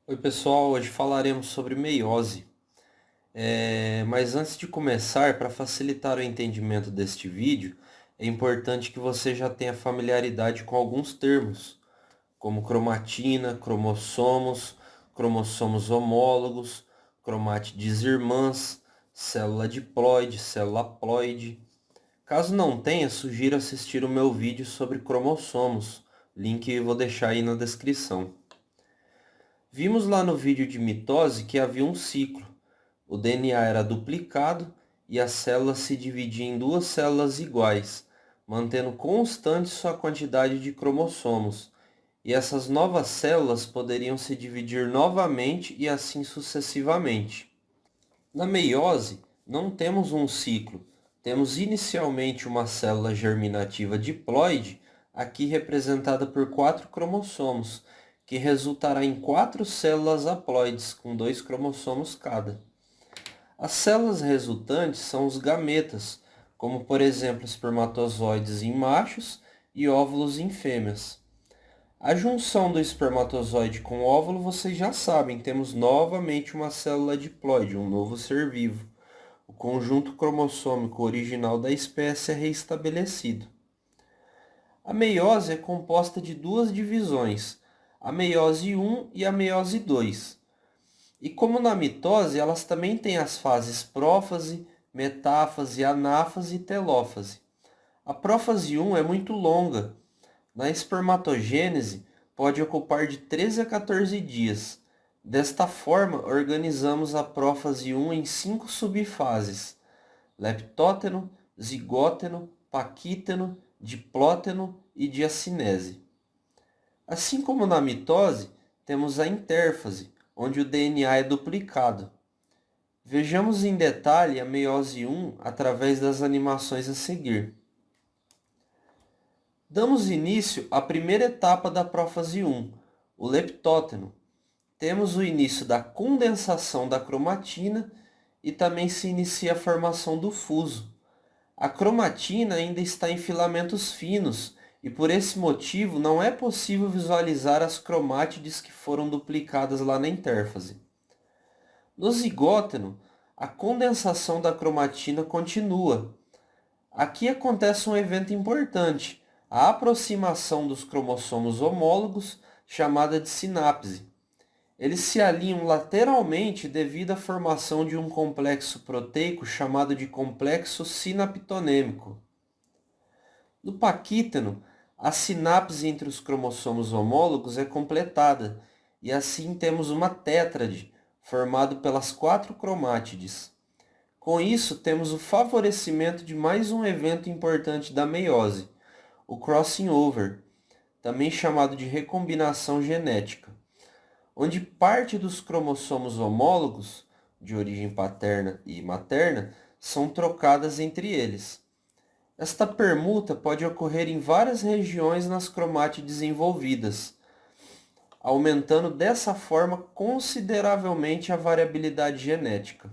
Oi pessoal, hoje falaremos sobre meiose. Mas antes de começar, para facilitar o entendimento deste vídeo, é importante que você já tenha familiaridade com alguns termos, como cromatina, cromossomos homólogos, cromátides irmãs, célula diploide, célula ploide. Caso não tenha, sugiro assistir o meu vídeo sobre cromossomos. Link eu vou deixar aí na descrição. Vimos lá no vídeo de mitose que havia um ciclo. O DNA era duplicado e a célula se dividia em duas células iguais, mantendo constante sua quantidade de cromossomos. E essas novas células poderiam se dividir novamente e assim sucessivamente. Na meiose, não temos um ciclo. Temos inicialmente uma célula germinativa diploide, aqui representada por 4 cromossomos, que resultará em 4 células haploides, com 2 cromossomos cada. As células resultantes são os gametas, como por exemplo espermatozoides em machos e óvulos em fêmeas. A junção do espermatozoide com o óvulo, vocês já sabem, temos novamente uma célula diploide, um novo ser vivo. O conjunto cromossômico original da espécie é reestabelecido. A meiose é composta de duas divisões, a meiose 1 e a meiose 2. E como na mitose, elas também têm as fases prófase, metáfase, anáfase e telófase. A prófase 1 é muito longa. Na espermatogênese, pode ocupar de 13 a 14 dias. Desta forma, organizamos a prófase 1 em 5 subfases: leptóteno, zigóteno, paquíteno, diplóteno e diacinese. Assim como na mitose, temos a intérfase, onde o DNA é duplicado. Vejamos em detalhe a meiose 1 através das animações a seguir. Damos início à primeira etapa da prófase 1, o leptóteno. Temos o início da condensação da cromatina e também se inicia a formação do fuso. A cromatina ainda está em filamentos finos e por esse motivo não é possível visualizar as cromátides que foram duplicadas lá na intérfase. No zigóteno, a condensação da cromatina continua. Aqui acontece um evento importante, a aproximação dos cromossomos homólogos, chamada de sinapse. Eles se alinham lateralmente devido à formação de um complexo proteico chamado de complexo sinaptonêmico. No paquíteno, a sinapse entre os cromossomos homólogos é completada, e assim temos uma tétrade, formado pelas 4 cromátides. Com isso, temos o favorecimento de mais um evento importante da meiose, o crossing over, também chamado de recombinação genética, onde parte dos cromossomos homólogos, de origem paterna e materna, são trocadas entre eles. Esta permuta pode ocorrer em várias regiões nas cromátides envolvidas, aumentando dessa forma consideravelmente a variabilidade genética.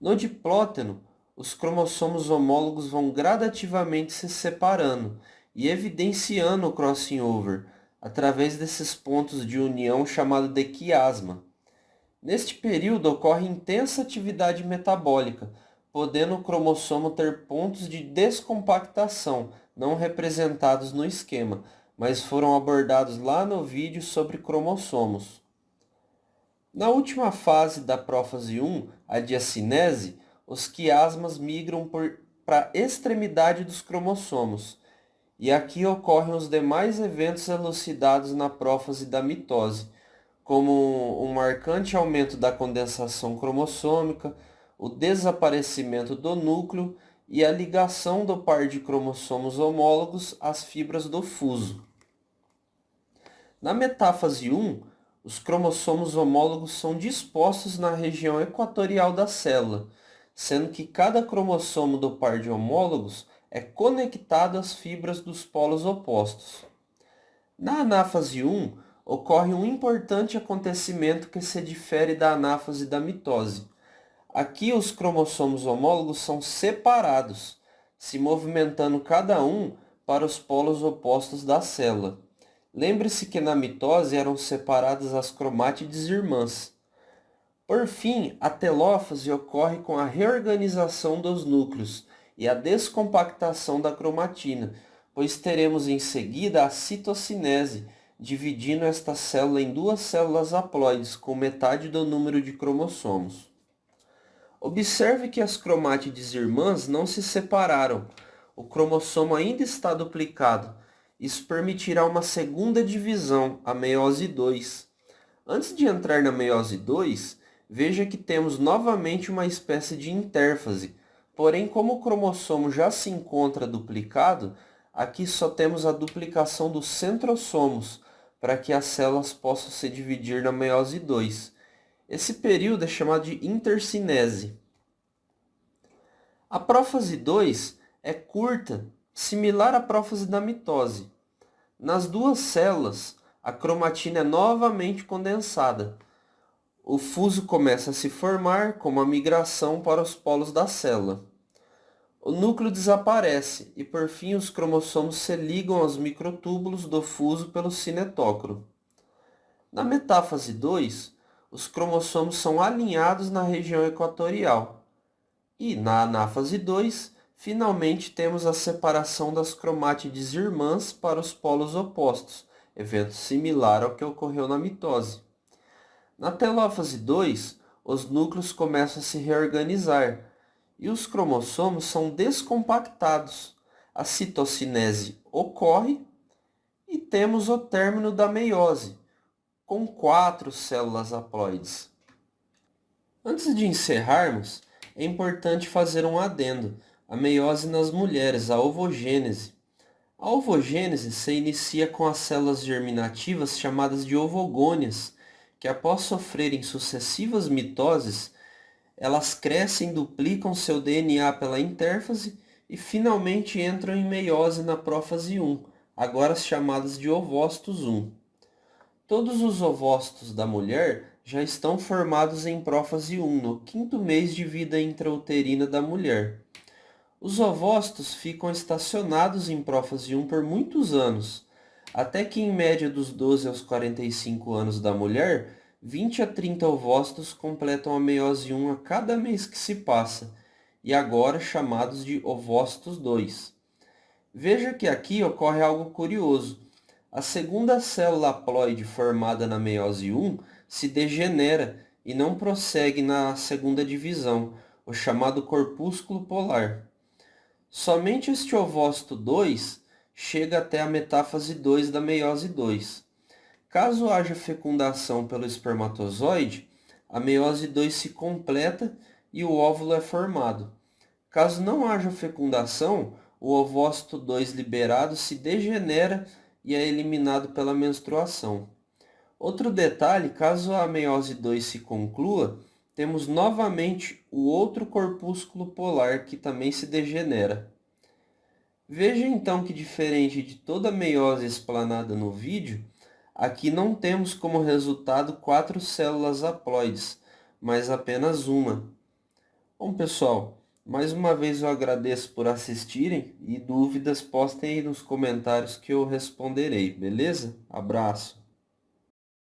No diplóteno, os cromossomos homólogos vão gradativamente se separando e evidenciando o crossing over através desses pontos de união chamado de quiasma. Neste período ocorre intensa atividade metabólica, podendo o cromossomo ter pontos de descompactação, não representados no esquema, mas foram abordados lá no vídeo sobre cromossomos. Na última fase da prófase 1, a diacinese, os quiasmas migram para a extremidade dos cromossomos, e aqui ocorrem os demais eventos elucidados na prófase da mitose, como um marcante aumento da condensação cromossômica, o desaparecimento do núcleo e a ligação do par de cromossomos homólogos às fibras do fuso. Na metáfase 1, os cromossomos homólogos são dispostos na região equatorial da célula, sendo que cada cromossomo do par de homólogos é conectado às fibras dos polos opostos. Na anáfase 1, ocorre um importante acontecimento que se difere da anáfase da mitose. Aqui os cromossomos homólogos são separados, se movimentando cada um para os polos opostos da célula. Lembre-se que na mitose eram separadas as cromátides irmãs. Por fim, a telófase ocorre com a reorganização dos núcleos e a descompactação da cromatina, pois teremos em seguida a citocinese, dividindo esta célula em duas células haploides, com metade do número de cromossomos. Observe que as cromátides irmãs não se separaram. O cromossomo ainda está duplicado. Isso permitirá uma segunda divisão, a meiose 2. Antes de entrar na meiose 2, veja que temos novamente uma espécie de intérfase. Porém, como o cromossomo já se encontra duplicado, aqui só temos a duplicação dos centrosomos, para que as células possam se dividir na meiose 2. Esse período é chamado de intercinese. A prófase 2 é curta, similar à prófase da mitose. Nas duas células, a cromatina é novamente condensada. O fuso começa a se formar como a migração para os polos da célula. O núcleo desaparece e, por fim, os cromossomos se ligam aos microtúbulos do fuso pelo cinetócoro. Na metáfase 2, os cromossomos são alinhados na região equatorial. E na anáfase 2, finalmente temos a separação das cromátides irmãs para os polos opostos, evento similar ao que ocorreu na mitose. Na telófase 2, os núcleos começam a se reorganizar e os cromossomos são descompactados. A citocinese ocorre e temos o término da meiose, com 4 células haploides. Antes de encerrarmos, é importante fazer um adendo: a meiose nas mulheres, a ovogênese. A ovogênese se inicia com as células germinativas chamadas de ovogônias, que após sofrerem sucessivas mitoses, elas crescem, duplicam seu DNA pela intérfase e finalmente entram em meiose na prófase 1, agora chamadas de ovócitos 1. Todos os ovócitos da mulher já estão formados em prófase 1, no 5º mês de vida intrauterina da mulher. Os ovócitos ficam estacionados em prófase 1 por muitos anos, até que em média dos 12 aos 45 anos da mulher, 20 a 30 ovócitos completam a meiose 1 a cada mês que se passa, e agora chamados de ovócitos 2. Veja que aqui ocorre algo curioso. A segunda célula haploide formada na meiose 1 se degenera e não prossegue na segunda divisão, o chamado corpúsculo polar. Somente este ovócito 2 chega até a metáfase 2 da meiose 2. Caso haja fecundação pelo espermatozoide, a meiose 2 se completa e o óvulo é formado. Caso não haja fecundação, o ovócito 2 liberado se degenera e é eliminado pela menstruação. Outro detalhe, caso a meiose 2 se conclua, temos novamente o outro corpúsculo polar que também se degenera. Veja então que, diferente de toda a meiose explanada no vídeo, aqui não temos como resultado 4 células haploides, mas apenas uma. Bom, pessoal, mais uma vez eu agradeço por assistirem e dúvidas postem aí nos comentários que eu responderei, beleza? Abraço!